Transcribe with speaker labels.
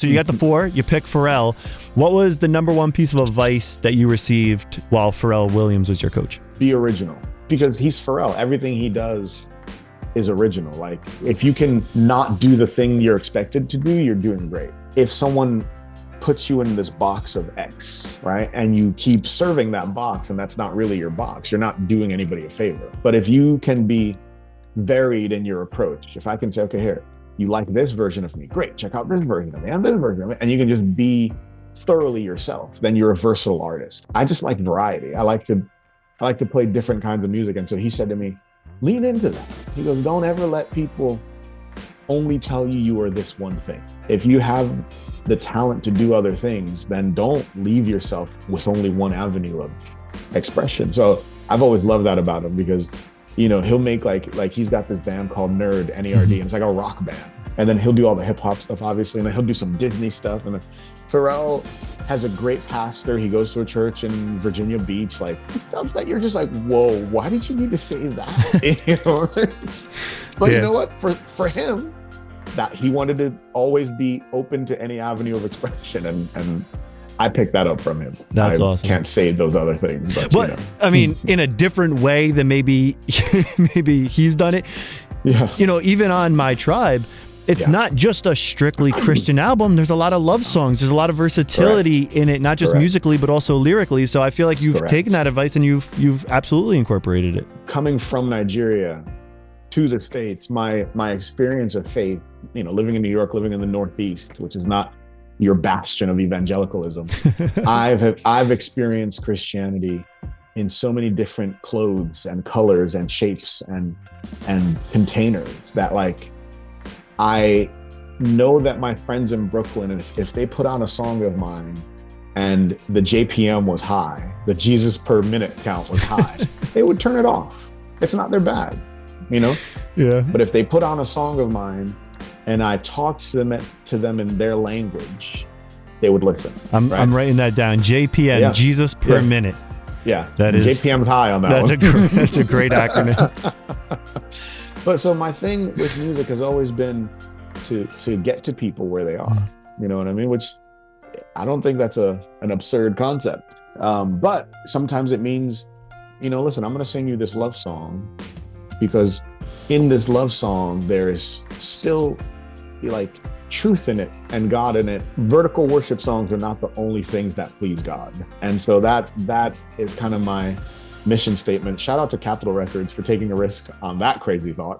Speaker 1: So you got the 4, you pick Pharrell. What was the number one piece of advice that you received while Pharrell Williams was your coach?
Speaker 2: Be original, because he's Pharrell. Everything he does is original. Like, if you can not do the thing you're expected to do, you're doing great. If someone puts you in this box of X, right, and you keep serving that box and that's not really your box, you're not doing anybody a favor. But if you can be varied in your approach, if I can say, okay, here, you like this version of me, great, check out this version of me and this version of me, and you can just be thoroughly yourself, then you're a versatile artist. I just like variety. I like to play different kinds of music. And so he said to me, lean into that. He goes, don't ever let people only tell you are this one thing. If you have the talent to do other things, then don't leave yourself with only one avenue of expression. So I've always loved that about him, because, you know, he'll make like he's got this band called Nerd, N-E-R-D, and it's like a rock band. And then he'll do all the hip hop stuff, obviously, and then he'll do some Disney stuff. And then Pharrell has a great pastor. He goes to a church in Virginia Beach, like stuff that you're just like, whoa, why did you need to say that? You know? But you know what? For him, that he wanted to always be open to any avenue of expression, and I picked that up from him.
Speaker 1: That's awesome.
Speaker 2: Can't say those other things, but you know.
Speaker 1: I mean, in a different way than maybe he's done it.
Speaker 2: Yeah.
Speaker 1: You know, even on My Tribe, it's not just a strictly Christian album. There's a lot of love songs. There's a lot of versatility in it, not just musically, but also lyrically. So I feel like you've taken that advice and you've absolutely incorporated it.
Speaker 2: Coming from Nigeria to the States, my experience of faith, you know, living in New York, living in the Northeast, which is not your bastion of evangelicalism, I've experienced Christianity in so many different clothes and colors and shapes and containers that, like, I know that my friends in Brooklyn, if they put on a song of mine and the JPM was high, the Jesus per minute count was high, they would turn it off. It's not their bag, you know?
Speaker 1: Yeah.
Speaker 2: But if they put on a song of mine and I talked to them in their language, they would listen.
Speaker 1: I'm writing that down. JPM, Jesus per minute.
Speaker 2: Yeah.
Speaker 1: That is
Speaker 2: JPM's high on that one.
Speaker 1: That's a great acronym.
Speaker 2: But so my thing with music has always been to get to people where they are. You know what I mean? Which I don't think that's an absurd concept. But sometimes it means, you know, listen, I'm going to sing you this love song, because in this love song, there is still like truth in it and God in it. Vertical worship songs are not the only things that please God. And so that is kind of my mission statement. Shout out to Capitol Records for taking a risk on that crazy thought.